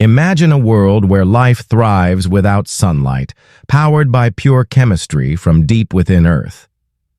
Imagine a world where life thrives without sunlight, powered by pure chemistry from deep within Earth.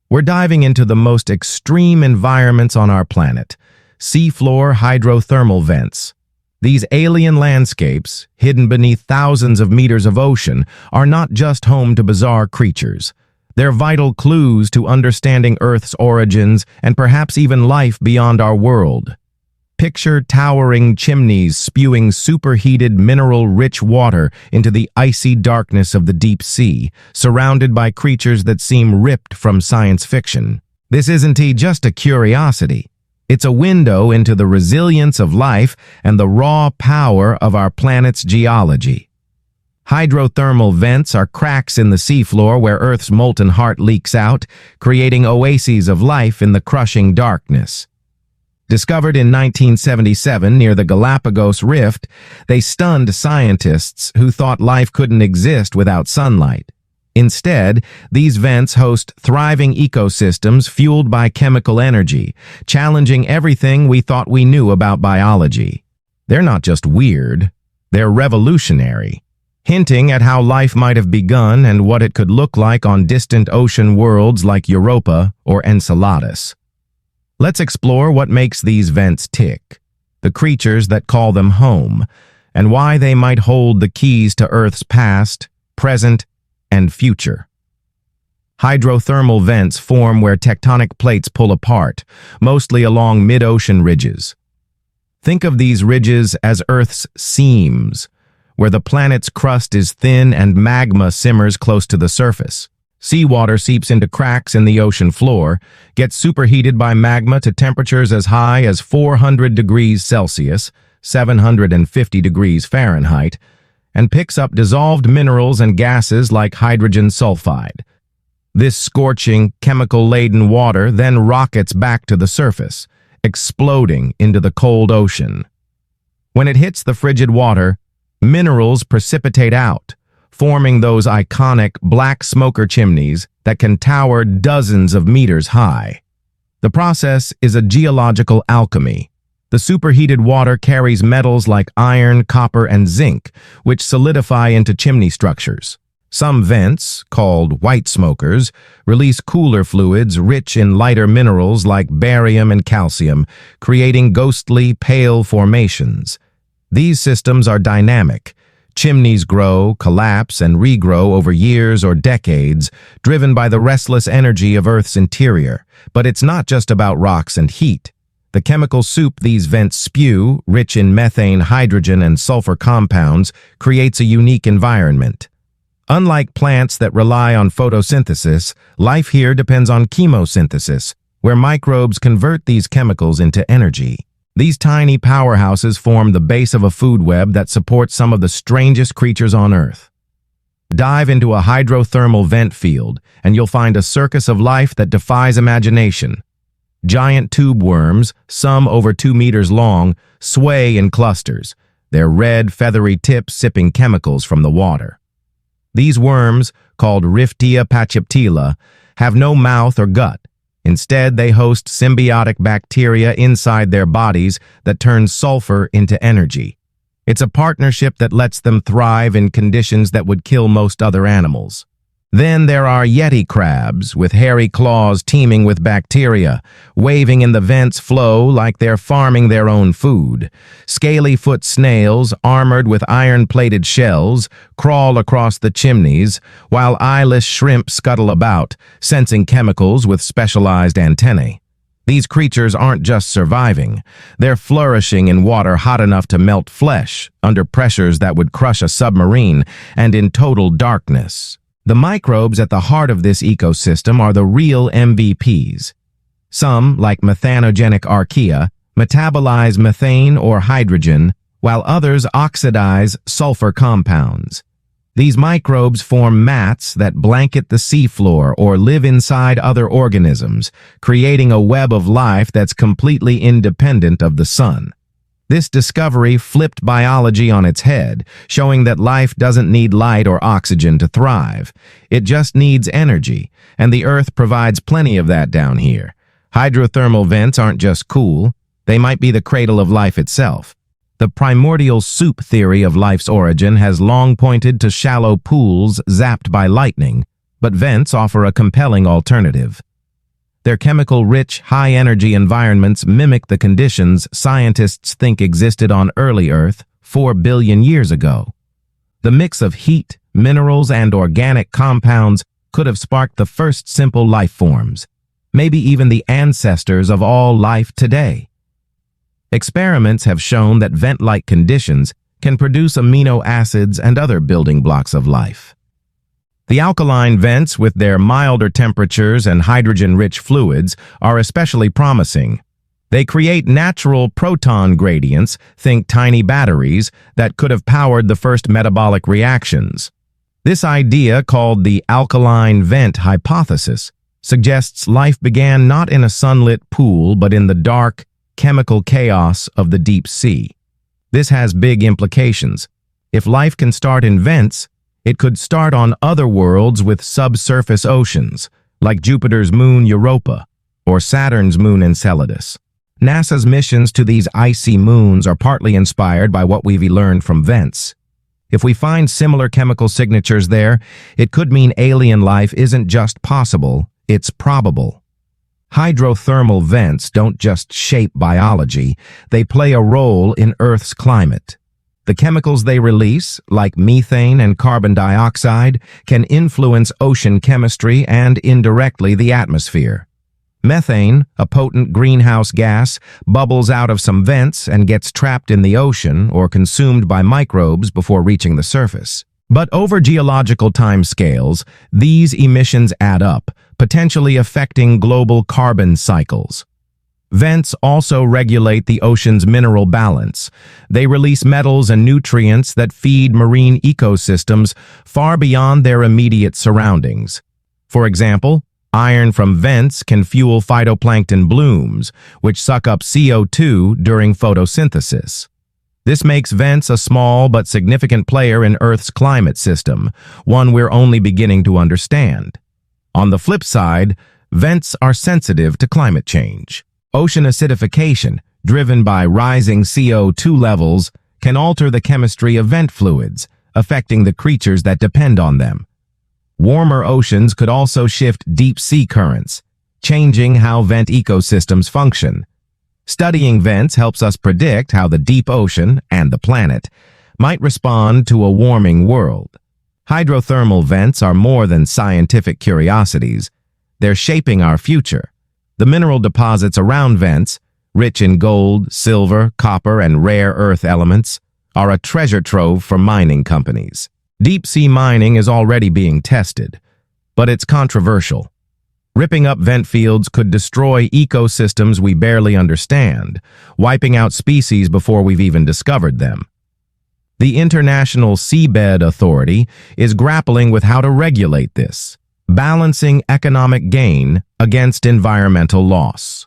We're diving into the most extreme environments on our planet, seafloor hydrothermal vents. These alien landscapes, hidden beneath thousands of meters of ocean, are not just home to bizarre creatures. They're vital clues to understanding Earth's origins and perhaps even life beyond our world. Picture towering chimneys spewing superheated mineral-rich water into the icy darkness of the deep sea, surrounded by creatures that seem ripped from science fiction. This isn't just a curiosity. It's a window into the resilience of life and the raw power of our planet's geology. Hydrothermal vents are cracks in the seafloor where Earth's molten heart leaks out, creating oases of life in the crushing darkness. Discovered in 1977 near the Galapagos Rift, they stunned scientists who thought life couldn't exist without sunlight. Instead, these vents host thriving ecosystems fueled by chemical energy, challenging everything we thought we knew about biology. They're not just weird, they're revolutionary, hinting at how life might have begun and what it could look like on distant ocean worlds like Europa or Enceladus. Let's explore what makes these vents tick, the creatures that call them home, and why they might hold the keys to Earth's past, present, and future. Hydrothermal vents form where tectonic plates pull apart, mostly along mid-ocean ridges. Think of these ridges as Earth's seams, where the planet's crust is thin and magma simmers close to the surface. Seawater seeps into cracks in the ocean floor, gets superheated by magma to temperatures as high as 400 degrees Celsius, 750 degrees Fahrenheit, and picks up dissolved minerals and gases like hydrogen sulfide. This scorching, chemical-laden water then rockets back to the surface, exploding into the cold ocean. When it hits the frigid water, minerals precipitate out, forming those iconic black smoker chimneys that can tower dozens of meters high. The process is a geological alchemy. The superheated water carries metals like iron, copper, and zinc, which solidify into chimney structures. Some vents, called white smokers, release cooler fluids rich in lighter minerals like barium and calcium, creating ghostly, pale formations. These systems are dynamic. Chimneys grow, collapse, and regrow over years or decades, driven by the restless energy of Earth's interior. But it's not just about rocks and heat. The chemical soup these vents spew, rich in methane, hydrogen, and sulfur compounds, creates a unique environment. Unlike plants that rely on photosynthesis, life here depends on chemosynthesis, where microbes convert these chemicals into energy. These tiny powerhouses form the base of a food web that supports some of the strangest creatures on Earth. Dive into a hydrothermal vent field, and you'll find a circus of life that defies imagination. Giant tube worms, some over 2 meters long, sway in clusters, their red, feathery tips sipping chemicals from the water. These worms, called Riftia pachyptila, have no mouth or gut. Instead, they host symbiotic bacteria inside their bodies that turn sulfur into energy. It's a partnership that lets them thrive in conditions that would kill most other animals. Then there are yeti crabs, with hairy claws teeming with bacteria, waving in the vent's flow like they're farming their own food. Scaly-foot snails, armored with iron-plated shells, crawl across the chimneys, while eyeless shrimp scuttle about, sensing chemicals with specialized antennae. These creatures aren't just surviving. They're flourishing in water hot enough to melt flesh, under pressures that would crush a submarine, and in total darkness. The microbes at the heart of this ecosystem are the real MVPs. Some, like methanogenic archaea, metabolize methane or hydrogen, while others oxidize sulfur compounds. These microbes form mats that blanket the seafloor or live inside other organisms, creating a web of life that's completely independent of the sun. This discovery flipped biology on its head, showing that life doesn't need light or oxygen to thrive. It just needs energy, and the Earth provides plenty of that down here. Hydrothermal vents aren't just cool, they might be the cradle of life itself. The primordial soup theory of life's origin has long pointed to shallow pools zapped by lightning, but vents offer a compelling alternative. Their chemical-rich, high-energy environments mimic the conditions scientists think existed on early Earth 4 billion years ago. The mix of heat, minerals, and organic compounds could have sparked the first simple life forms, maybe even the ancestors of all life today. Experiments have shown that vent-like conditions can produce amino acids and other building blocks of life. The alkaline vents, with their milder temperatures and hydrogen-rich fluids, are especially promising. They create natural proton gradients, think tiny batteries, that could have powered the first metabolic reactions. This idea, called the alkaline vent hypothesis, suggests life began not in a sunlit pool but in the dark, chemical chaos of the deep sea. This has big implications. If life can start in vents, it could start on other worlds with subsurface oceans, like Jupiter's moon Europa or Saturn's moon Enceladus. NASA's missions to these icy moons are partly inspired by what we've learned from vents. If we find similar chemical signatures there, it could mean alien life isn't just possible, it's probable. Hydrothermal vents don't just shape biology, they play a role in Earth's climate. The chemicals they release, like methane and carbon dioxide, can influence ocean chemistry and, indirectly, the atmosphere. Methane, a potent greenhouse gas, bubbles out of some vents and gets trapped in the ocean or consumed by microbes before reaching the surface. But over geological timescales, these emissions add up, potentially affecting global carbon cycles. Vents also regulate the ocean's mineral balance. They release metals and nutrients that feed marine ecosystems far beyond their immediate surroundings. For example, iron from vents can fuel phytoplankton blooms, which suck up CO2 during photosynthesis. This makes vents a small but significant player in Earth's climate system, one we're only beginning to understand. On the flip side, vents are sensitive to climate change. Ocean acidification, driven by rising CO2 levels, can alter the chemistry of vent fluids, affecting the creatures that depend on them. Warmer oceans could also shift deep-sea currents, changing how vent ecosystems function. Studying vents helps us predict how the deep ocean, and the planet, might respond to a warming world. Hydrothermal vents are more than scientific curiosities. They're shaping our future. The mineral deposits around vents, rich in gold, silver, copper, and rare earth elements, are a treasure trove for mining companies. Deep-sea mining is already being tested, but it's controversial. Ripping up vent fields could destroy ecosystems we barely understand, wiping out species before we've even discovered them. The International Seabed Authority is grappling with how to regulate this, balancing economic gain against environmental loss.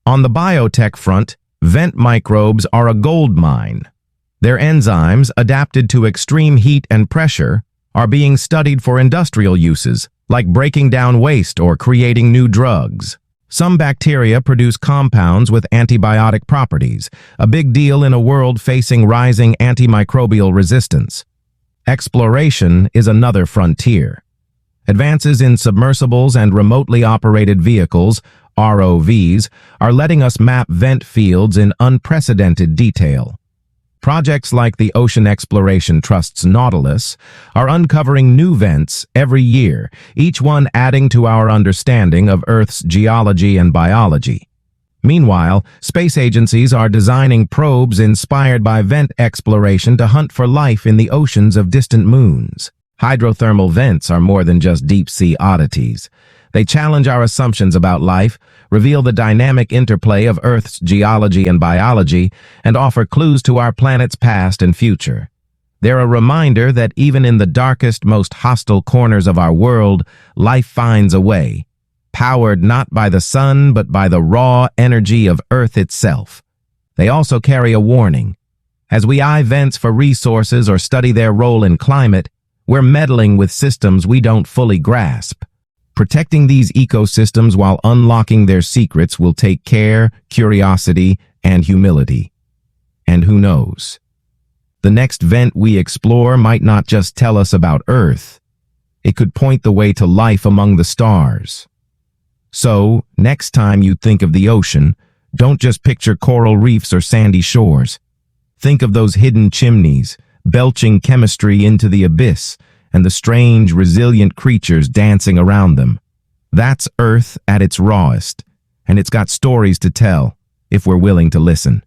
On the biotech front, vent microbes are a gold mine. Their enzymes, adapted to extreme heat and pressure, are being studied for industrial uses, like breaking down waste or creating new drugs. Some bacteria produce compounds with antibiotic properties, a big deal in a world facing rising antimicrobial resistance. Exploration is another frontier. Advances in submersibles and remotely operated vehicles, ROVs, are letting us map vent fields in unprecedented detail. Projects like the Ocean Exploration Trust's Nautilus are uncovering new vents every year, each one adding to our understanding of Earth's geology and biology. Meanwhile, space agencies are designing probes inspired by vent exploration to hunt for life in the oceans of distant moons. Hydrothermal vents are more than just deep-sea oddities. They challenge our assumptions about life, reveal the dynamic interplay of Earth's geology and biology, and offer clues to our planet's past and future. They're a reminder that even in the darkest, most hostile corners of our world, life finds a way, powered not by the sun but by the raw energy of Earth itself. They also carry a warning. As we eye vents for resources or study their role in climate, we're meddling with systems we don't fully grasp. Protecting these ecosystems while unlocking their secrets will take care, curiosity, and humility. And who knows? The next vent we explore might not just tell us about Earth. It could point the way to life among the stars. So, next time you think of the ocean, don't just picture coral reefs or sandy shores. Think of those hidden chimneys, belching chemistry into the abyss, and the strange, resilient creatures dancing around them. That's Earth at its rawest, and it's got stories to tell, if we're willing to listen.